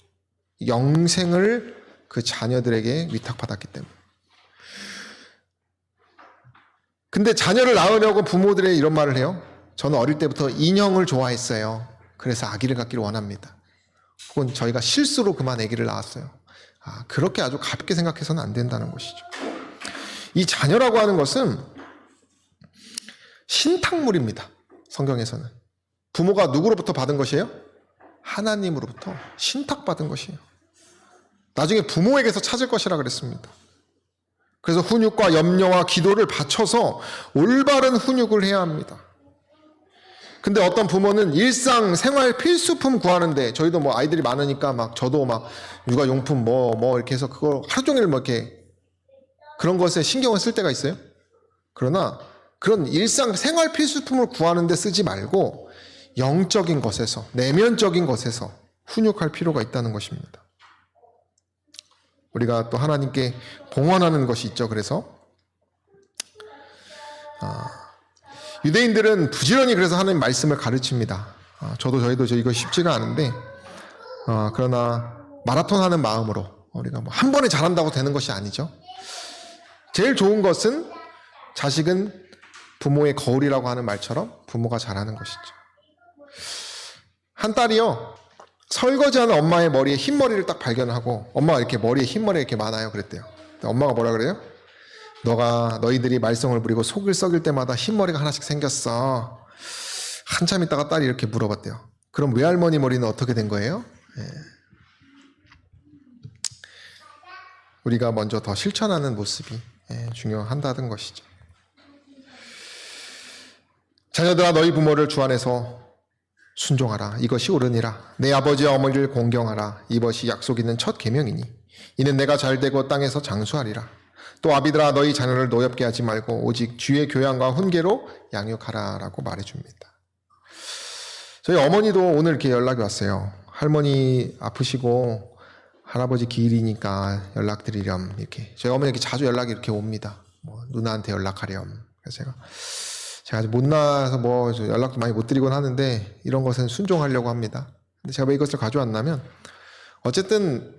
영생을 그 자녀들에게 위탁받았기 때문에. 근데 자녀를 낳으려고 부모들이 이런 말을 해요. 저는 어릴 때부터 인형을 좋아했어요. 그래서 아기를 갖기를 원합니다. 혹은 저희가 실수로 그만 아기를 낳았어요. 그렇게 아주 가볍게 생각해서는 안 된다는 것이죠. 이 자녀라고 하는 것은 신탁물입니다. 성경에서는. 부모가 누구로부터 받은 것이에요? 하나님으로부터 신탁받은 것이에요. 나중에 부모에게서 찾을 것이라 그랬습니다. 그래서 훈육과 염려와 기도를 바쳐서 올바른 훈육을 해야 합니다. 근데 어떤 부모는 일상 생활 필수품 구하는데, 저희도 뭐 아이들이 많으니까 저도 육아용품 이렇게 해서 그거 하루 종일 이렇게 그런 것에 신경을 쓸 때가 있어요. 그러나 그런 일상 생활 필수품을 구하는데 쓰지 말고 영적인 것에서, 내면적인 것에서 훈육할 필요가 있다는 것입니다. 우리가 또 하나님께 봉헌하는 것이 있죠. 그래서 유대인들은 부지런히 그래서 하나님 말씀을 가르칩니다. 저희도 이거 쉽지가 않은데 그러나 마라톤 하는 마음으로 우리가 한 번에 잘한다고 되는 것이 아니죠. 제일 좋은 것은 자식은 부모의 거울이라고 하는 말처럼 부모가 잘하는 것이죠. 한 딸이요, 설거지하는 엄마의 머리에 흰머리를 딱 발견하고, 엄마가 이렇게 머리에 흰머리가 이렇게 많아요 그랬대요. 엄마가 뭐라 그래요? 너희들이 말썽을 부리고 속을 썩일 때마다 흰머리가 하나씩 생겼어. 한참 있다가 딸이 이렇게 물어봤대요. 그럼 외할머니 머리는 어떻게 된 거예요? 우리가 먼저 더 실천하는 모습이 중요하다는 것이죠. 자녀들아, 너희 부모를 주 안에서 순종하라. 이것이 옳으니라. 내 아버지와 어머니를 공경하라. 이것이 약속 있는 첫 계명이니 이는 내가 잘되고 땅에서 장수하리라. 또 아비들아 너희 자녀를 노엽게 하지 말고 오직 주의 교양과 훈계로 양육하라라고 말해줍니다. 저희 어머니도 오늘 이렇게 연락이 왔어요. 할머니 아프시고 할아버지 기일이니까 연락드리렴 이렇게. 저희 어머니에게 자주 연락이 이렇게 옵니다. 뭐 누나한테 연락하렴. 그래서 제가 아직 못 나서 뭐 연락도 많이 못 드리곤 하는데 이런 것은 순종하려고 합니다. 근데 제가 왜 이것을 가져왔냐면 어쨌든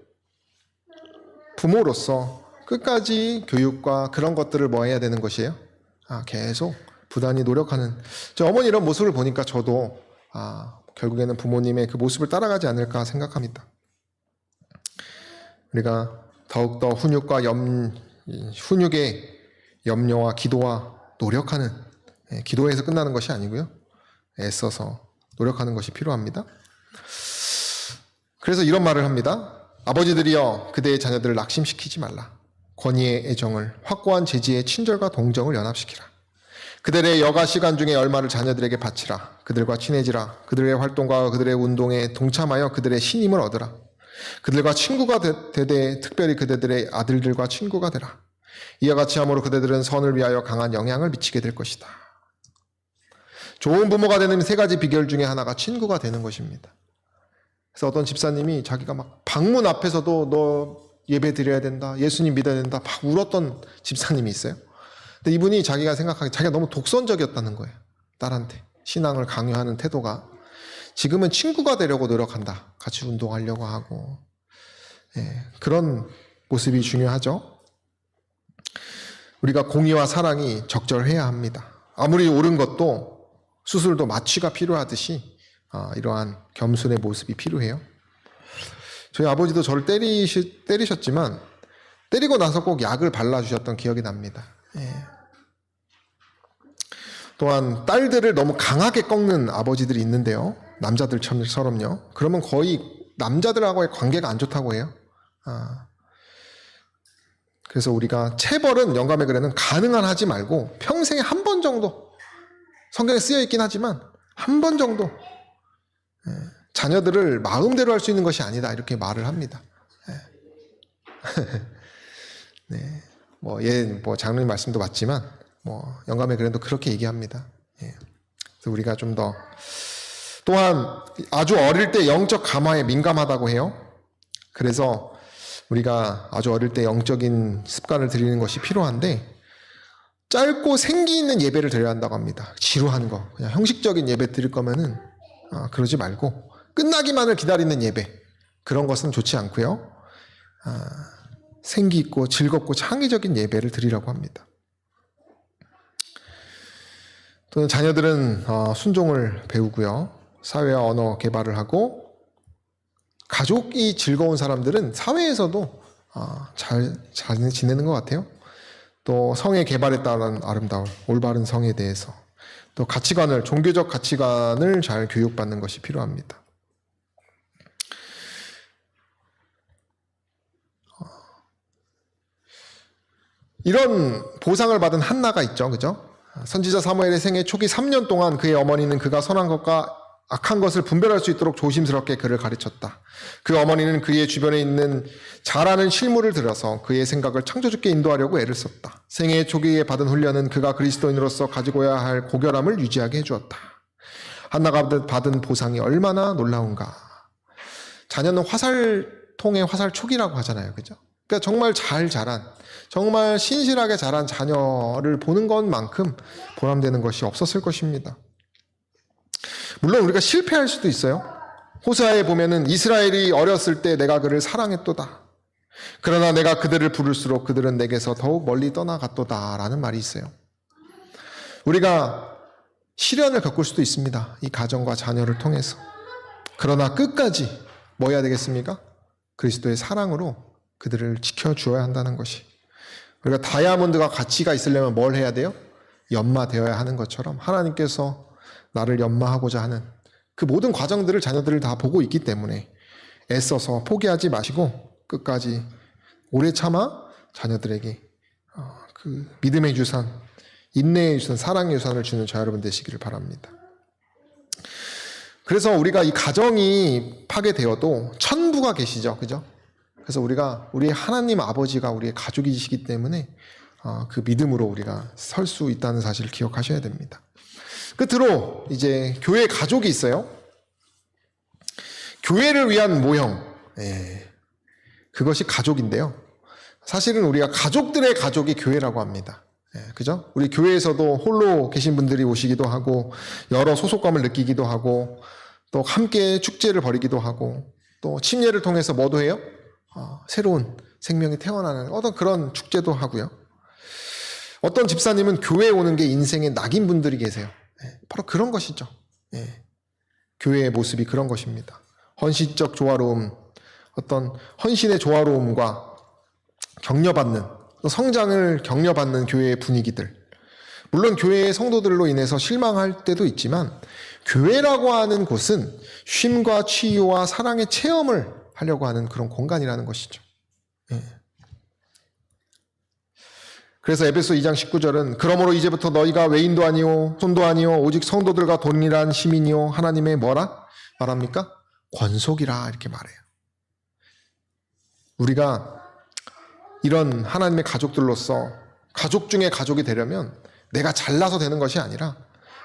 부모로서 끝까지 교육과 그런 것들을 뭐 해야 되는 것이에요? 계속 부단히 노력하는. 저 어머니 이런 모습을 보니까 저도 결국에는 부모님의 그 모습을 따라가지 않을까 생각합니다. 우리가 더욱더 훈육의 염려와 기도와 노력하는, 기도에서 끝나는 것이 아니고요. 애써서 노력하는 것이 필요합니다. 그래서 이런 말을 합니다. 아버지들이여 그대의 자녀들을 낙심시키지 말라. 권위의 애정을 확고한 재지의 친절과 동정을 연합시키라. 그들의 여가 시간 중에 얼마를 자녀들에게 바치라. 그들과 친해지라. 그들의 활동과 그들의 운동에 동참하여 그들의 신임을 얻으라. 그들과 친구가 되되 특별히 그들의 아들들과 친구가 되라. 이와 같이 함으로 그들은 선을 위하여 강한 영향을 미치게 될 것이다. 좋은 부모가 되는 세 가지 비결 중에 하나가 친구가 되는 것입니다. 그래서 어떤 집사님이 자기가 막 방문 앞에서도 너 예배 드려야 된다, 예수님 믿어야 된다 막 울었던 집사님이 있어요. 근데 이분이 자기가 생각하기에 자기가 너무 독선적이었다는 거예요. 딸한테 신앙을 강요하는 태도가. 지금은 친구가 되려고 노력한다. 같이 운동하려고 하고. 그런 모습이 중요하죠. 우리가 공의와 사랑이 적절해야 합니다. 아무리 옳은 것도 수술도 마취가 필요하듯이 이러한 겸손의 모습이 필요해요. 저희 아버지도 저를 때리셨지만 때리고 나서 꼭 약을 발라주셨던 기억이 납니다. 또한 딸들을 너무 강하게 꺾는 아버지들이 있는데요. 남자들처럼요. 그러면 거의 남자들하고의 관계가 안 좋다고 해요. 그래서 우리가 체벌은 영감의 글에는 가능한 하지 말고 평생에 한 번 정도, 성경에 쓰여 있긴 하지만 한 번 정도, 자녀들을 마음대로 할 수 있는 것이 아니다 이렇게 말을 합니다. 네, 뭐 장로님 말씀도 맞지만 영감의 글에도 그렇게 얘기합니다. 그래서 우리가 좀 더 또한 아주 어릴 때 영적 감화에 민감하다고 해요. 그래서 우리가 아주 어릴 때 영적인 습관을 들이는 것이 필요한데 짧고 생기 있는 예배를 드려야 한다고 합니다. 지루한 거, 그냥 형식적인 예배 드릴 거면은 그러지 말고 끝나기만을 기다리는 예배, 그런 것은 좋지 않고요. 생기 있고 즐겁고 창의적인 예배를 드리라고 합니다. 또는 자녀들은 순종을 배우고요. 사회와 언어 개발을 하고, 가족이 즐거운 사람들은 사회에서도 잘 지내는 것 같아요. 또 성의 개발에 따른 아름다운 올바른 성에 대해서, 또 가치관을, 종교적 가치관을 잘 교육받는 것이 필요합니다. 이런 보상을 받은 한나가 있죠. 그죠? 선지자 사무엘의 생애 초기 3년 동안 그의 어머니는 그가 선한 것과 악한 것을 분별할 수 있도록 조심스럽게 그를 가르쳤다. 그 어머니는 그의 주변에 있는 잘하는 실물을 들어서 그의 생각을 창조주께 인도하려고 애를 썼다. 생애 초기에 받은 훈련은 그가 그리스도인으로서 가지고야 할 고결함을 유지하게 해주었다. 한나가 받은 보상이 얼마나 놀라운가. 자녀는 화살통의 화살촉이라고 하잖아요. 그죠? 그러니까 정말 잘 자란, 정말 신실하게 자란 자녀를 보는 것만큼 보람되는 것이 없었을 것입니다. 물론 우리가 실패할 수도 있어요. 호세아에 보면은 이스라엘이 어렸을 때 내가 그를 사랑했도다. 그러나 내가 그들을 부를수록 그들은 내게서 더욱 멀리 떠나갔도다 라는 말이 있어요. 우리가 시련을 겪을 수도 있습니다. 이 가정과 자녀를 통해서. 그러나 끝까지 뭐 해야 되겠습니까? 그리스도의 사랑으로 그들을 지켜주어야 한다는 것이. 우리가 다이아몬드가 가치가 있으려면 뭘 해야 돼요? 연마되어야 하는 것처럼 하나님께서 나를 연마하고자 하는 그 모든 과정들을 자녀들을 다 보고 있기 때문에 애써서 포기하지 마시고 끝까지 오래 참아 자녀들에게 그 믿음의 유산, 인내의 유산, 사랑의 유산을 주는 저 여러분 되시기를 바랍니다. 그래서 우리가 이 가정이 파괴되어도 천부가 계시죠. 그죠? 그래서 우리 하나님 아버지가 우리의 가족이시기 때문에 그 믿음으로 우리가 설 수 있다는 사실을 기억하셔야 됩니다. 끝으로 이제 교회 가족이 있어요. 교회를 위한 모형. 그것이 가족인데요. 사실은 우리가 가족들의 가족이 교회라고 합니다. 그죠? 우리 교회에서도 홀로 계신 분들이 오시기도 하고, 여러 소속감을 느끼기도 하고, 또 함께 축제를 벌이기도 하고, 또 침례를 통해서 뭐도 해요? 새로운 생명이 태어나는 어떤 그런 축제도 하고요. 어떤 집사님은 교회에 오는 게 인생의 낙인 분들이 계세요. 바로 그런 것이죠. 교회의 모습이 그런 것입니다. 헌신적 조화로움, 어떤 헌신의 조화로움과 격려받는, 성장을 격려받는 교회의 분위기들. 물론 교회의 성도들로 인해서 실망할 때도 있지만 교회라고 하는 곳은 쉼과 치유와 사랑의 체험을 하려고 하는 그런 공간이라는 것이죠. 그래서 에베소 2장 19절은 그러므로 이제부터 너희가 외인도 아니요 손도 아니요 오직 성도들과 동일한 시민이요 하나님의 뭐라 말합니까? 권속이라 이렇게 말해요. 우리가 이런 하나님의 가족들로서 가족 중에 가족이 되려면 내가 잘나서 되는 것이 아니라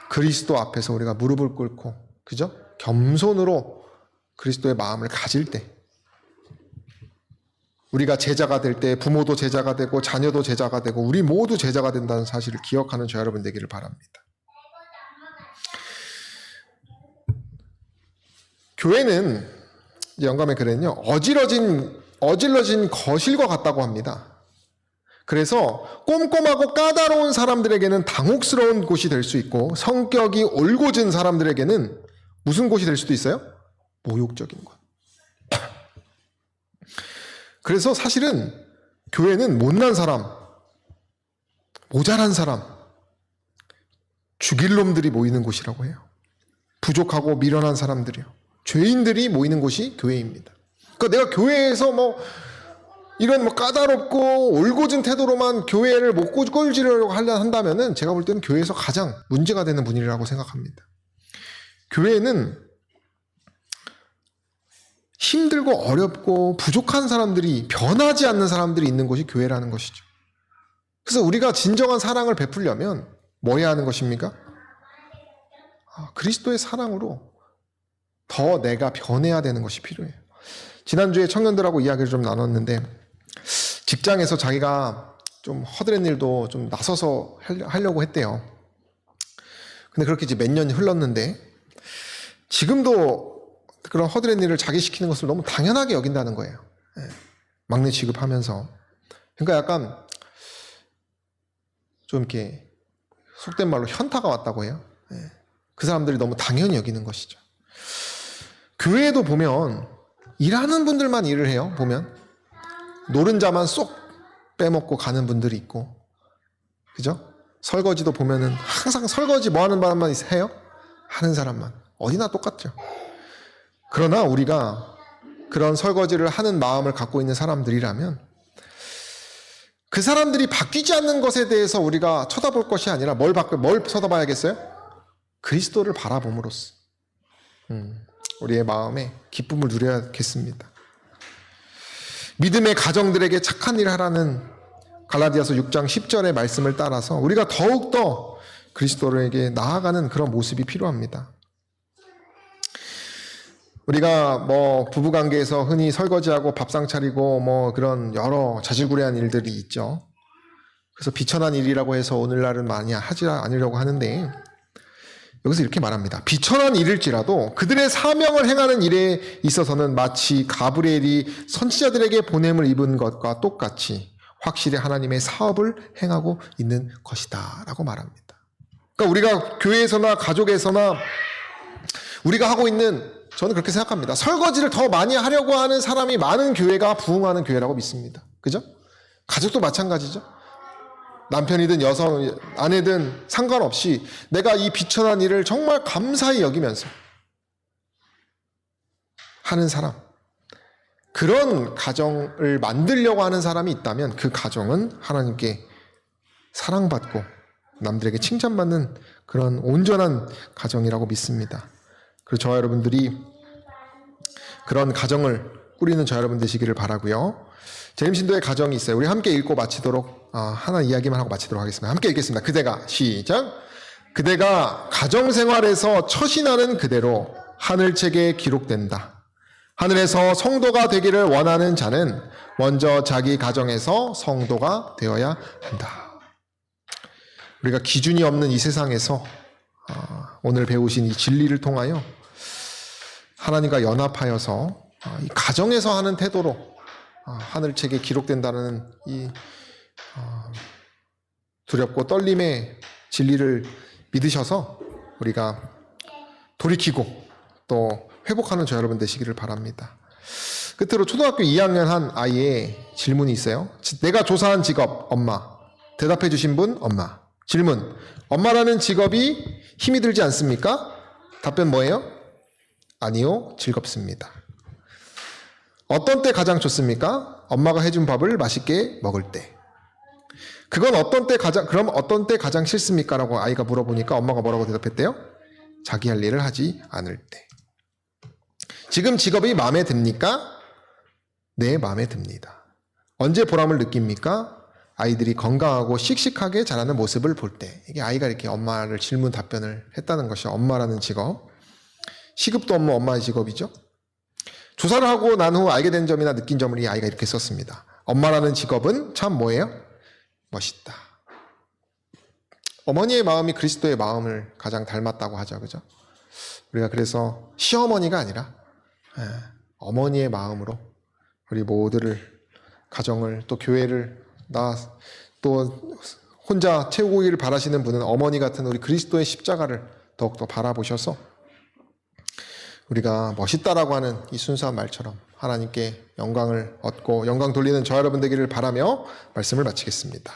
그리스도 앞에서 우리가 무릎을 꿇고, 그죠? 겸손으로 그리스도의 마음을 가질 때, 우리가 제자가 될 때 부모도 제자가 되고 자녀도 제자가 되고 우리 모두 제자가 된다는 사실을 기억하는 저 여러분 되기를 바랍니다. 교회는 영감의 글에는요, 어질러진 거실과 같다고 합니다. 그래서 꼼꼼하고 까다로운 사람들에게는 당혹스러운 곳이 될 수 있고, 성격이 올곧은 사람들에게는 무슨 곳이 될 수도 있어요? 모욕적인 곳. 그래서 사실은 교회는 못난 사람, 모자란 사람, 죽일 놈들이 모이는 곳이라고 해요. 부족하고 미련한 사람들이요. 죄인들이 모이는 곳이 교회입니다. 그러니까 내가 교회에서 이런 까다롭고 올곧은 태도로만 교회를 못 꼴지려고 한다면은 제가 볼 때는 교회에서 가장 문제가 되는 분이라고 생각합니다. 교회는 힘들고 어렵고 부족한 사람들이, 변하지 않는 사람들이 있는 곳이 교회라는 것이죠. 그래서 우리가 진정한 사랑을 베풀려면 뭐 해야 하는 것입니까? 그리스도의 사랑으로 더 내가 변해야 되는 것이 필요해요. 지난주에 청년들하고 이야기를 좀 나눴는데, 직장에서 자기가 좀 허드렛 일도 좀 나서서 하려고 했대요. 근데 그렇게 이제 몇 년이 흘렀는데 지금도 그런 허드렛 일을 자기 시키는 것을 너무 당연하게 여긴다는 거예요. 막내 취급하면서. 그러니까 약간 좀 이렇게 속된 말로 현타가 왔다고 해요. 그 사람들이 너무 당연히 여기는 것이죠. 교회에도 보면 일하는 분들만 일을 해요. 보면 노른자만 쏙 빼먹고 가는 분들이 있고, 그죠? 설거지도 보면은 항상 설거지 뭐 하는 사람만 해요? 하는 사람만. 어디나 똑같죠. 그러나 우리가 그런 설거지를 하는 마음을 갖고 있는 사람들이라면 그 사람들이 바뀌지 않는 것에 대해서 우리가 쳐다볼 것이 아니라 뭘 쳐다봐야겠어요? 그리스도를 바라봄으로써 우리의 마음에 기쁨을 누려야겠습니다. 믿음의 가정들에게 착한 일을 하라는 갈라디아서 6장 10절의 말씀을 따라서 우리가 더욱더 그리스도에게 나아가는 그런 모습이 필요합니다. 우리가 부부관계에서 흔히 설거지하고 밥상 차리고 그런 여러 자질구레한 일들이 있죠. 그래서 비천한 일이라고 해서 오늘날은 많이 하지 않으려고 하는데, 여기서 이렇게 말합니다. 비천한 일일지라도 그들의 사명을 행하는 일에 있어서는 마치 가브리엘이 선지자들에게 보냄을 입은 것과 똑같이 확실히 하나님의 사업을 행하고 있는 것이다 라고 말합니다. 그러니까 우리가 교회에서나 가족에서나 우리가 하고 있는, 저는 그렇게 생각합니다. 설거지를 더 많이 하려고 하는 사람이 많은 교회가 부흥하는 교회라고 믿습니다. 그죠? 가족도 마찬가지죠. 남편이든 여성, 아내든 상관없이 내가 이 비천한 일을 정말 감사히 여기면서 하는 사람, 그런 가정을 만들려고 하는 사람이 있다면 그 가정은 하나님께 사랑받고 남들에게 칭찬받는 그런 온전한 가정이라고 믿습니다. 그리고 저와 여러분들이 그런 가정을 꾸리는 저와 여러분 되시기를 바라고요. 제임신도의 가정이 있어요. 우리 함께 읽고 마치도록 하나 이야기만 하고 마치도록 하겠습니다. 함께 읽겠습니다. 그대가 시작. 그대가 가정생활에서 처신하는 그대로 하늘책에 기록된다. 하늘에서 성도가 되기를 원하는 자는 먼저 자기 가정에서 성도가 되어야 한다. 우리가 기준이 없는 이 세상에서 오늘 배우신 이 진리를 통하여 하나님과 연합하여서 이 가정에서 하는 태도로 하늘책에 기록된다는 이 두렵고 떨림의 진리를 믿으셔서 우리가 돌이키고 또 회복하는 저 여러분 되시기를 바랍니다. 끝으로 초등학교 2학년 한 아이의 질문이 있어요. 내가 조사한 직업 엄마. 대답해 주신 분 엄마. 질문. 엄마라는 직업이 힘이 들지 않습니까? 답변 뭐예요? 아니요, 즐겁습니다. 어떤 때 가장 좋습니까? 엄마가 해준 밥을 맛있게 먹을 때. 그럼 어떤 때 가장 싫습니까? 라고 아이가 물어보니까 엄마가 뭐라고 대답했대요? 자기 할 일을 하지 않을 때. 지금 직업이 마음에 듭니까? 네, 마음에 듭니다. 언제 보람을 느낍니까? 아이들이 건강하고 씩씩하게 자라는 모습을 볼 때. 이게 아이가 이렇게 엄마를 질문 답변을 했다는 것이 엄마라는 직업. 시급도 없는 엄마의 직업이죠. 조사를 하고 난 후 알게 된 점이나 느낀 점을 이 아이가 이렇게 썼습니다. 엄마라는 직업은 참 뭐예요? 멋있다. 어머니의 마음이 그리스도의 마음을 가장 닮았다고 하죠. 그죠? 우리가 그래서 시어머니가 아니라 어머니의 마음으로 우리 모두를 가정을 또 교회를 또 혼자 채우기를 바라시는 분은 어머니 같은 우리 그리스도의 십자가를 더욱더 바라보셔서 우리가 멋있다라고 하는 이 순수한 말처럼 하나님께 영광을 얻고 영광 돌리는 저 여러분 되기를 바라며 말씀을 마치겠습니다.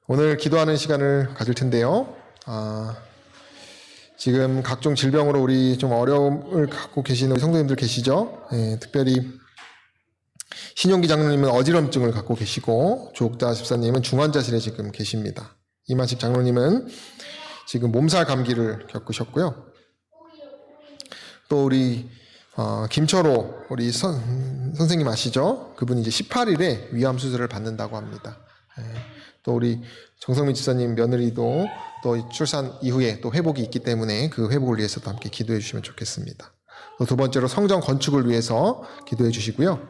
오늘 기도하는 시간을 가질 텐데요. 지금 각종 질병으로 우리 좀 어려움을 갖고 계시는 우리 성도님들 계시죠? 특별히 신용기 장로님은 어지럼증을 갖고 계시고 조옥자 집사님은 중환자실에 지금 계십니다. 이만식 장로님은 지금 몸살 감기를 겪으셨고요. 또 우리 김철호 우리 선생님 아시죠? 그분이 이제 18일에 위암 수술을 받는다고 합니다. 또 우리 정성민 집사님 며느리도 또 출산 이후에 또 회복이 있기 때문에 그 회복을 위해서도 함께 기도해 주시면 좋겠습니다. 또 두 번째로 성전 건축을 위해서 기도해 주시고요.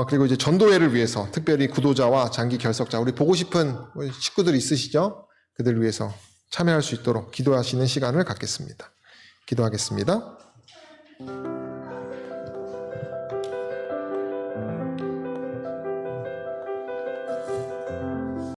그리고 이제 전도회를 위해서 특별히 구도자와 장기 결석자 우리 보고 싶은 우리 식구들 있으시죠? 그들을 위해서 참여할 수 있도록 기도하시는 시간을 갖겠습니다. 기도하겠습니다.